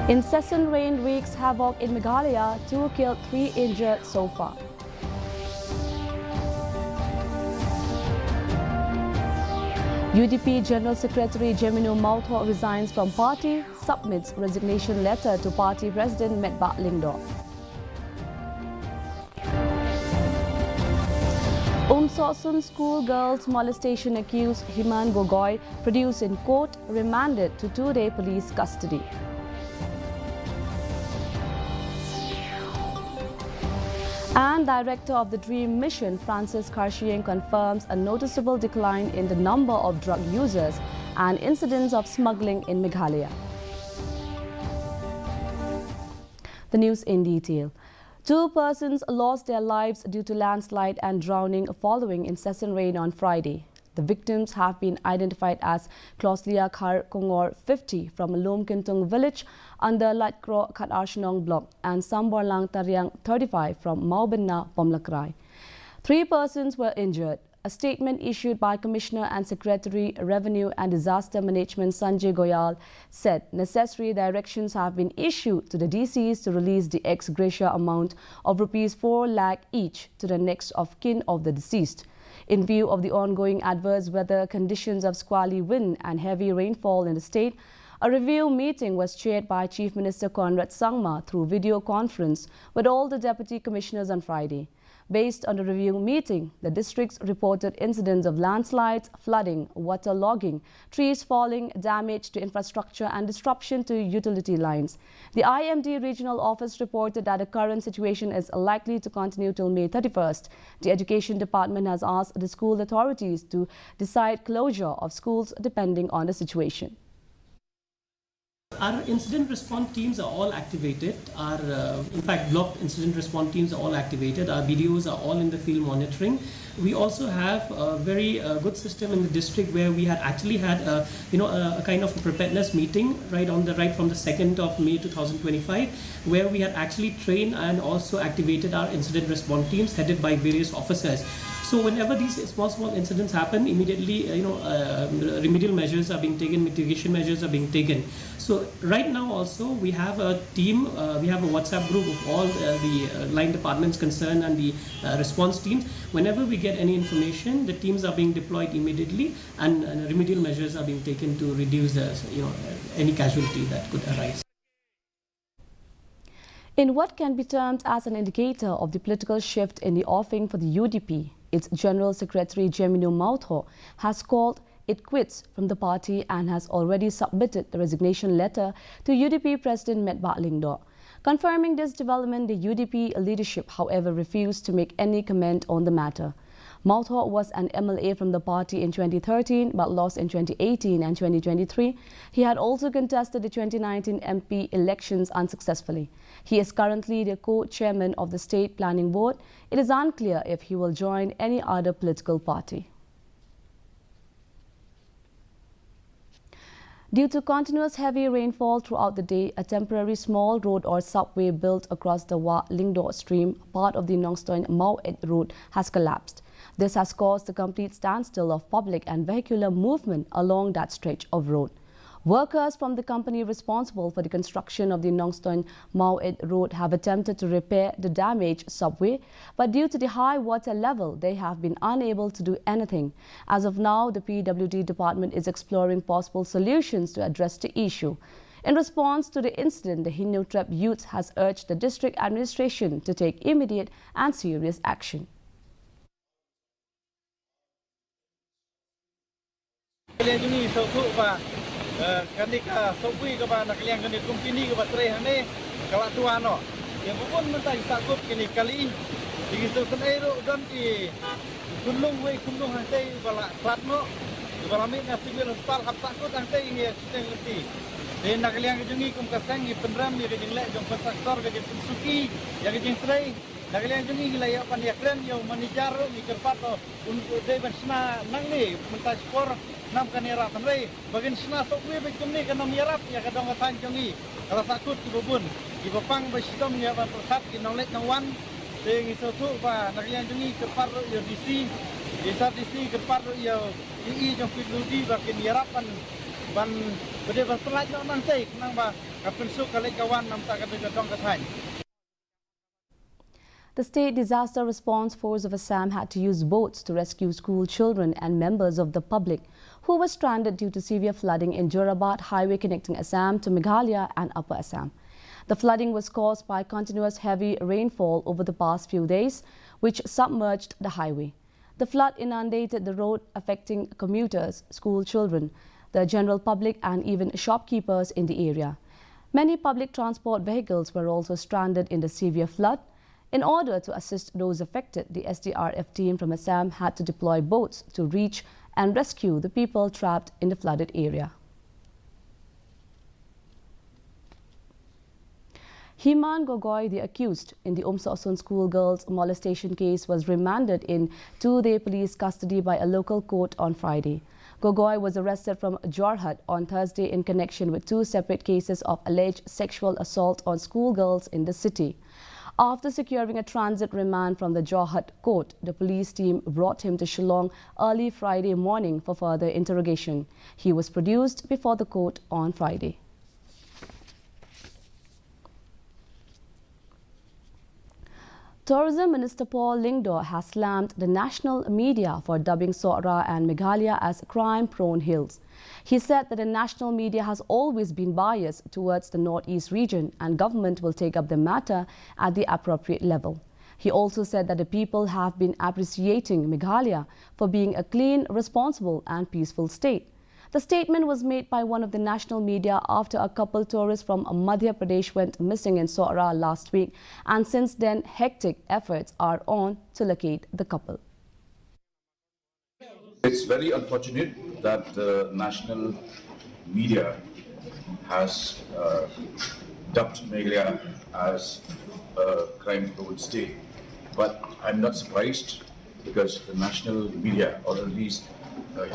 Incessant rain wreaks havoc in Meghalaya, 2 killed, 3 injured so far. UDP General Secretary Jemino Mautho resigns from party, submits resignation letter to party President MEGHALAYA. Umsosun school girls molestation accused Himan Gogoi produced in court, remanded to 2-day police custody. And Director of the DREAM Mission, Francis Karshieng, confirms a noticeable decline in the number of drug users and incidents of smuggling in Meghalaya. The news in detail. 2 persons lost their lives due to landslide and drowning following incessant rain on Friday. The victims have been identified as Kloslia Khar Kongor 50 from Lom Kintung village under Latkro Khatarchnong block and Samborlang Taryang 35 from Maubinna, Pomlakrai. 3 persons were injured. A statement issued by Commissioner and Secretary Revenue and Disaster Management Sanjay Goyal said necessary directions have been issued to the DCs to release the ex gratia amount of Rs 4 lakh each to the next of kin of the deceased. In view of the ongoing adverse weather conditions of squally wind and heavy rainfall in the state, a review meeting was chaired by Chief Minister Conrad Sangma through video conference with all the deputy commissioners on Friday. Based on the review meeting, the districts reported incidents of landslides, flooding, water logging, trees falling, damage to infrastructure and disruption to utility lines. The IMD regional office reported that the current situation is likely to continue till May 31st. The Education Department has asked the school authorities to decide closure of schools depending on the situation. Our incident response teams are all activated. Our, in fact, block incident response teams are all activated. Our BDOs are all in the field monitoring. We also have a very good system in the district where we had actually had a kind of a preparedness meeting right from the 2nd of May 2025, where we had actually trained and also activated our incident response teams headed by various officers. So whenever these small incidents happen, immediately remedial measures are being taken, mitigation measures are being taken. So right now also we have a team, we have a WhatsApp group of all the line departments concerned and the response teams. Whenever we get any information, the teams are being deployed immediately and remedial measures are being taken to reduce any casualty that could arise. In what can be termed as an indicator of the political shift in the offing for the UDP, its General Secretary Jemino Mautho has called it quits from the party and has already submitted the resignation letter to UDP President MEGHALAYA. Confirming this development, the UDP leadership, however, refused to make any comment on the matter. Mautho was an MLA from the party in 2013 but lost in 2018 and 2023. He had also contested the 2019 MP elections unsuccessfully. He is currently the co-chairman of the State Planning Board. It is unclear if he will join any other political party. Due to continuous heavy rainfall throughout the day, a temporary small road or subway built across the Wa Lingdo stream, part of the Nongstoin Mau-Et route, has collapsed. This has caused a complete standstill of public and vehicular movement along that stretch of road. Workers from the company responsible for the construction of the Nongstoin Mau-Et road have attempted to repair the damaged subway, but due to the high water level, they have been unable to do anything. As of now, the PWD department is exploring possible solutions to address the issue. In response to the incident, the Hinnu Trap youth has urged the district administration to take immediate and serious action. Ketika sopui kepada kalian kini kumpini kepada terhane kawat tuano yang pun mentai sakut kini kali di sesuatu aero dan di gunung hantai balak platno balami nasibel hospital hab sakut hantai ini sistem ngerti dan nak kalian kejungi kum kasang di penram di kejeng lek jong pasaktor kejeng suki yang kejeng tray nak kalian jungi layak pandiakren yang manajer di kerpato untuk day bersama nang ni mentai skor nam kanira tamrei bagian sena sokwe bekum ni kana mirap ya kadang katan jongi kalau sakut di bubun di bapang besidom ya ban persat di nolek nawan deng isotu ba nakyan jongi kepar yo DC desa DC kepar yo ii jong pidudi bagian mirapan ban bede berpelat nang tei nang ba kapensu kalik kawan nampak kata jodong katanya. The State Disaster Response Force of Assam had to use boats to rescue school children and members of the public who were stranded due to severe flooding in Jorabad highway connecting Assam to Meghalaya and Upper Assam. The flooding was caused by continuous heavy rainfall over the past few days, which submerged the highway. The flood inundated the road, affecting commuters, school children, the general public and even shopkeepers in the area. Many public transport vehicles were also stranded in the severe flood. In order to assist those affected, the SDRF team from Assam had to deploy boats to reach and rescue the people trapped in the flooded area. Himan Gogoi, the accused in the Umsosun schoolgirls molestation case, was remanded in 2-day police custody by a local court on Friday. Gogoi was arrested from Jorhat on Thursday in connection with 2 separate cases of alleged sexual assault on schoolgirls in the city. After securing a transit remand from the Jorhat court, the police team brought him to Shillong early Friday morning for further interrogation. He was produced before the court on Friday. Tourism Minister Paul Lyngdoh has slammed the national media for dubbing Sora and Meghalaya as crime-prone hills. He said that the national media has always been biased towards the northeast region and government will take up the matter at the appropriate level. He also said that the people have been appreciating Meghalaya for being a clean, responsible and peaceful state. The statement was made by one of the national media after a couple tourists from Madhya Pradesh went missing in Sora last week, and since then hectic efforts are on to locate the couple. It's very unfortunate that the national media has dubbed Meghalaya as a crime-prone state. But I'm not surprised because the national media, or at least a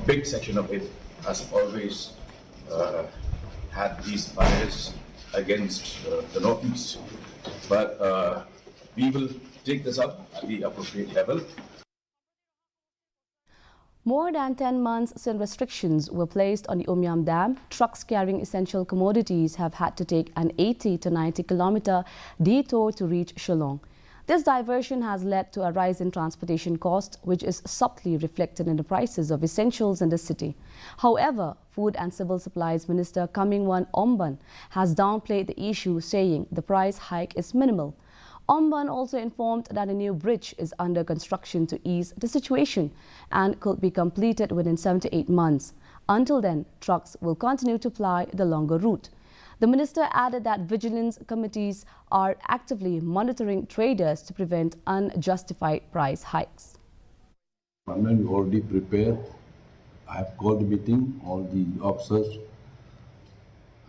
big section of it, has always had these bias against the Northeast. But we will take this up at the appropriate level. More than 10 months since restrictions were placed on the Umyam Dam, trucks carrying essential commodities have had to take an 80 to 90 kilometer detour to reach Shillong. This diversion has led to a rise in transportation costs, which is subtly reflected in the prices of essentials in the city. However, Food and Civil Supplies Minister Kamingwan Omban has downplayed the issue, saying the price hike is minimal. Omban also informed that a new bridge is under construction to ease the situation and could be completed within 7 to 8 months. Until then, trucks will continue to ply the longer route. The minister added that vigilance committees are actively monitoring traders to prevent unjustified price hikes. We already prepared. I have called a meeting, all the officers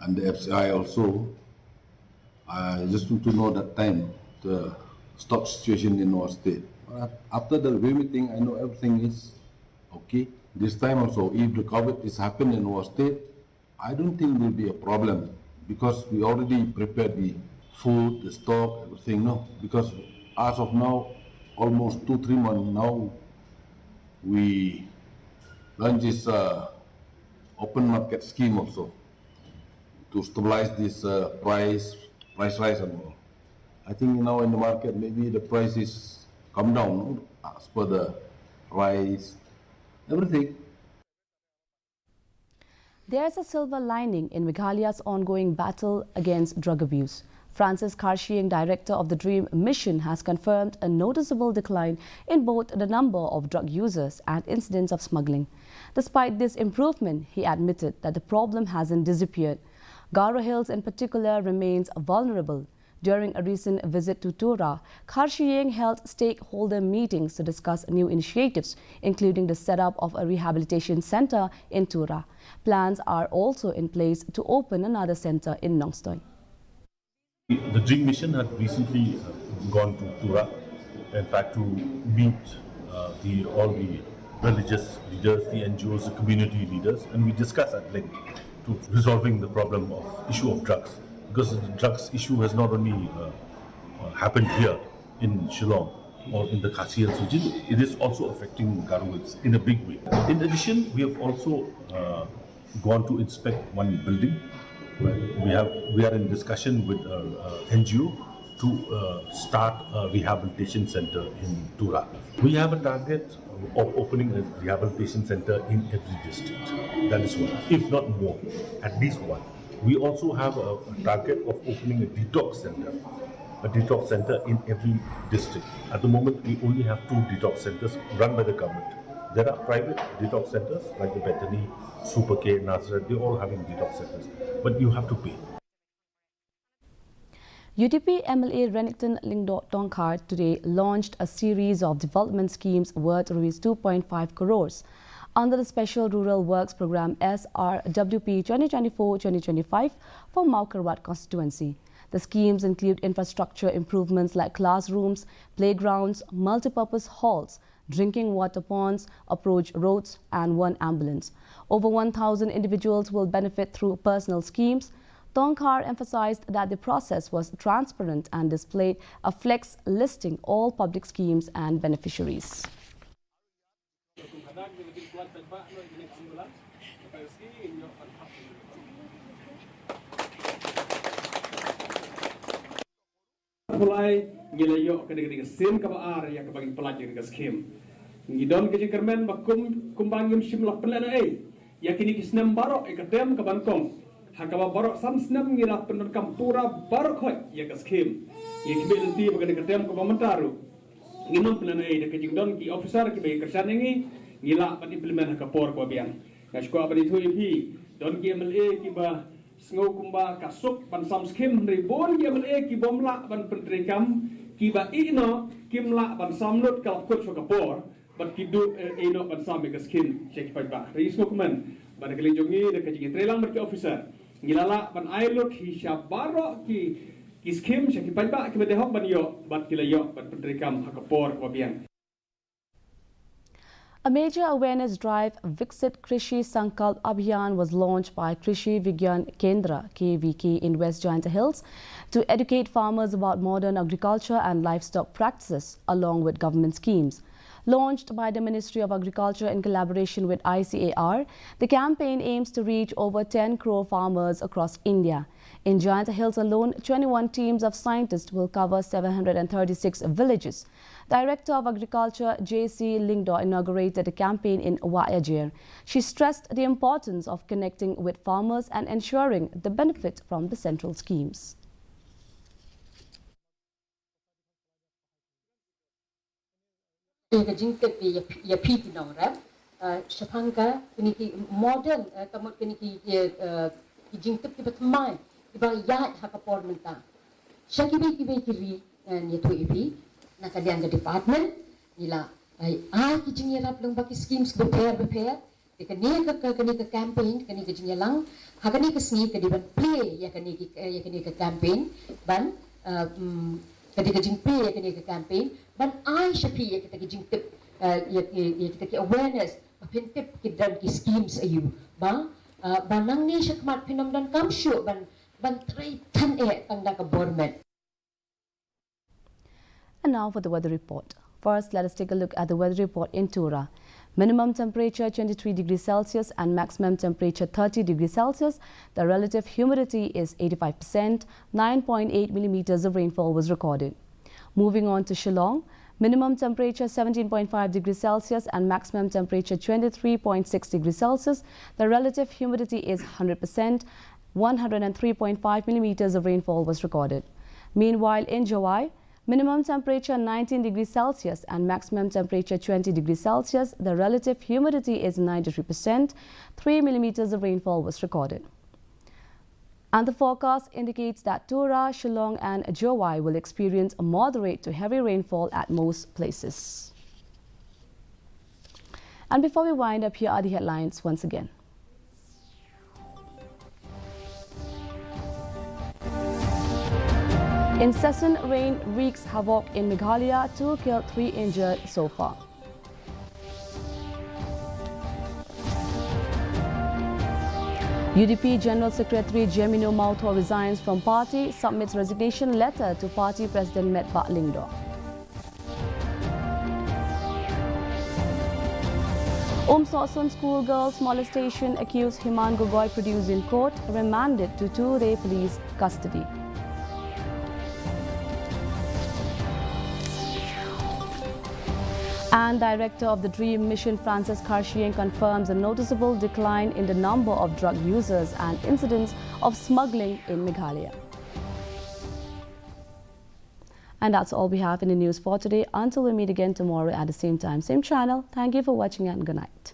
and the FCI also. I just want to know that time, the stock situation in our state. After the review meeting, I know everything is okay. This time also, if the COVID is happening in our state, I don't think there will be a problem because we already prepared the food, the stock, everything. No, because as of now, almost 2-3 months now, we launched this open market scheme also to stabilize this price rise and all. I think now in the market, maybe the prices come down as per the rice, everything. There's a silver lining in Meghalaya's ongoing battle against drug abuse. Francis Karshiang, director of the Dream Mission, has confirmed a noticeable decline in both the number of drug users and incidents of smuggling. Despite this improvement, he admitted that the problem hasn't disappeared. Garo Hills in particular remains vulnerable. During a recent visit to Tura, Karshiang held stakeholder meetings to discuss new initiatives, including the setup of a rehabilitation center in Tura. Plans are also in place to open another center in Nongstoy. The Dream Mission had recently gone to Tura, in fact, to meet all the religious leaders, the NGOs, the community leaders, and we discussed at length to resolving the problem of issue of drugs. Because the drugs issue has not only happened here in Shillong or in the Khasi Hills region, it is also affecting Garo Hills in a big way. In addition, we have also gone to inspect one building we are in discussion with NGO to start a rehabilitation center in Tura. We have a target of opening a rehabilitation center in every district. That is one, if not more, at least one. We also have a target of opening a detox center in every district. At the moment, we only have 2 detox centers run by the government. There are private detox centers like the Bethany, Super K, Nazareth, they're all having detox centers, but you have to pay. UDP MLA Renington Lingdo Tongkhar today launched a series of development schemes worth ₹2.5 crores under the Special Rural Works Programme SRWP 2024-2025 for Maukarwat constituency. The schemes include infrastructure improvements like classrooms, playgrounds, multipurpose halls, drinking water ponds, approach roads and 1 ambulance. Over 1,000 individuals will benefit through personal schemes. Tongkhar emphasized that the process was transparent and displayed a flex listing all public schemes and beneficiaries. Mulai gilayo kadang-kadang sen kabar ya kabagi pelajar ke skim. Ngidon ke jekermen bakum kumbangim simlah pelana ya kini kisnam barok ekadem ke Bangkong. Hakaba barok samsnam ngira penerkam tura barok ya ke skim. Ya kibel ti bagai ekadem ke Bamentaru. Nginom pelana de ke jingdon ki officer ki bagi kersan ini ngila pan implement hakapor ko biang. Ngashko abadi tu ipi don ki MLA ki ba Sengau kumba kasuk pan sam skim ribon ki MLA ki bomla pan pentrikam ki ba ino kimla pan samnut kal coach kapor ban kidu ino pan sam ke skim check pa ba ris dokumen ban kelinjongi de kajing trelang merki officer ngilala pan ailot hisab baro ki skim check pa ba ki bede hok ban yo ban kilayo ban pentrikam hakapor wabian. A major awareness drive, Viksit Krishi Sankalp Abhiyan, was launched by Krishi Vigyan Kendra (KVK) in West Jayanta Hills to educate farmers about modern agriculture and livestock practices, along with government schemes. Launched by the Ministry of Agriculture in collaboration with ICAR, the campaign aims to reach over 10 crore farmers across India. In Jayanta Hills alone, 21 teams of scientists will cover 736 villages. Director of Agriculture J.C. Lingdo inaugurated the campaign in Wayajir. She stressed the importance of connecting with farmers and ensuring the benefit from the central schemes. Modern kamot kiniki jingtip ki batmai iba ya hakapor menta shakibi kiri ni tu ipi nakadian ke department ila ki jingira plung baki schemes prepare kani ke campaign kani ke jingelang hakani ke sni ke diban play ya kani ke campaign ban kani ke jing play ya kani ke campaign ban shapi ya kita jingtip ya kita ki awareness pintip ki dan ki schemes ayu ba banang ni syakmat pinam dan kamsyu ban tray tan tanda ke government. And now for the weather report. First, let us take a look at the weather report in Tura. Minimum temperature 23 degrees Celsius and maximum temperature 30 degrees Celsius. The relative humidity is 85%. 9.8 millimeters of rainfall was recorded. Moving on to Shillong. Minimum temperature 17.5 degrees Celsius and maximum temperature 23.6 degrees Celsius. The relative humidity is 100%. 103.5 millimeters of rainfall was recorded. Meanwhile, in Jawai, minimum temperature 19 degrees Celsius and maximum temperature 20 degrees Celsius. The relative humidity is 93%. 3 millimeters of rainfall was recorded. And the forecast indicates that Tura, Shillong and Jawai will experience a moderate to heavy rainfall at most places. And before we wind up, here are the headlines once again. Incessant rain wreaks havoc in Meghalaya, 2 killed, 3 injured so far. UDP General Secretary Jemino Mautho resigns from party, submits resignation letter to party President Metba Lingdo. Umsosun schoolgirls molestation accused Himan Gogoi produced in court, remanded to 2-day police custody. And director of the Dream Mission Francis Karshian confirms a noticeable decline in the number of drug users and incidents of smuggling in Meghalaya. And that's all we have in the news for today. Until we meet again tomorrow at the same time, same channel. Thank you for watching and good night.